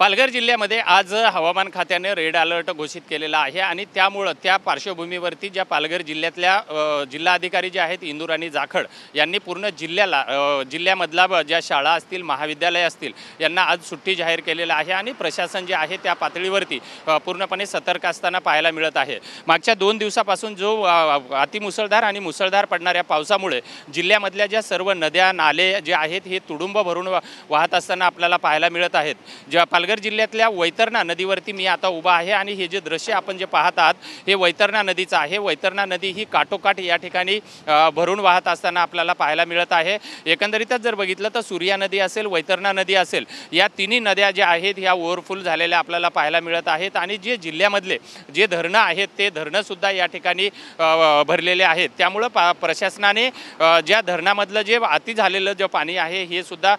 पालघर जिल्ह्यामध्ये आज हवामान खात्याने रेड अलर्ट घोषित केलेला आहे आणि त्यामुळे त्या पार्श्वभूमीवरती ज्या पालघर जिल्ह्यातल्या जिल्हाधिकारी जे आहेत इंदूर आणि जाखड यांनी पूर्ण जिल्ह्यामधला ज्या शाळा असतील महाविद्यालय असतील यांना आज सुट्टी जाहीर केलेला आहे आणि प्रशासन जे आहे त्या पातळीवरती पूर्णपणे सतर्क असताना पाहायला मिळत आहे। मागच्या 2 दिवसापासून जो अतिमुसळधार आणि मुसळधार पडणाऱ्या पावसामुळे जिल्ह्यामधल्या ज्या सर्व नद्या नाले जे आहेत हे तुडुंब भरून वाहत असताना आपल्याला पाहायला मिळत आहेत। ज्या पालघर जिल्ह्यातल्या वैतरणा नदीवरती मी आता उभा आहे आणि हे जे दृश्य आपण जे पाहत आहात हे वैतरणा नदीचं आहे। वैतरणा नदी ही काठोकाठ या ठिकाणी भरून वाहत असताना आपल्याला पाहायला मिळत आहे। एकंदरीतच जर बघितलं तर सूर्या नदी असेल, वैतरणा नदी असेल, या तिन्ही नद्या ज्या आहेत ह्या ओव्हरफुल झालेल्या आपल्याला पाहायला मिळत आहेत आणि जे जिल्ह्यामधले जे धरणं आहेत ते धरणं सुद्धा या ठिकाणी भरलेले आहेत। त्यामुळे प्रशासनाने ज्या धरणामधलं जे अति झालेलं जे पाणी आहे हे सुद्धा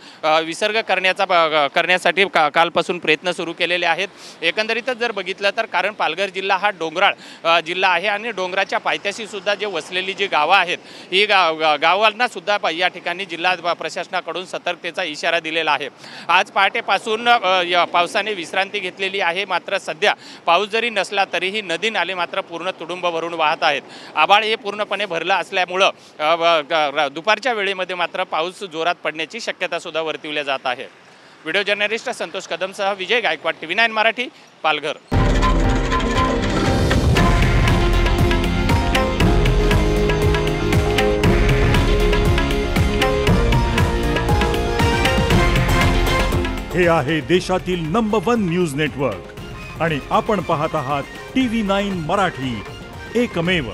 विसर्ग करण्यासाठी कालपासून प्रयत्न सुरू केलेले आहेत। एकंदरीतच जर बघितलं तर कारण पालघर जिल्हा हा डोंगराळ जिल्हा आहे आणि डोंगराच्या पायथ्याशी सुद्धा जे वसलेली जी गावं आहेत ही गावांना सुद्धा या ठिकाणी जिल्हा प्रशासनाकडून सतर्कतेचा इशारा दिलेला आहे। आज पहाटेपासून पावसाने विश्रांती घेतलेली आहे, मात्र सध्या पाऊस जरी नसला तरीही नदी नाले मात्र पूर्ण तुडुंब भरून वाहत आहेत। आभाळ हे पूर्णपणे भरलं असल्यामुळं दुपारच्या वेळेमध्ये मात्र पाऊस जोरात पडण्याची शक्यता सुद्धा वर्तवली जात आहे। व्हिडिओ जर्नलिस्ट संतोष कदमसह विजय गायकवाड, TV9 मराठी, पालघर। हे आहे देशातील नंबर 1 न्यूज नेटवर्क आणि आपण पाहत आहात TV9 मराठी, एकमेव।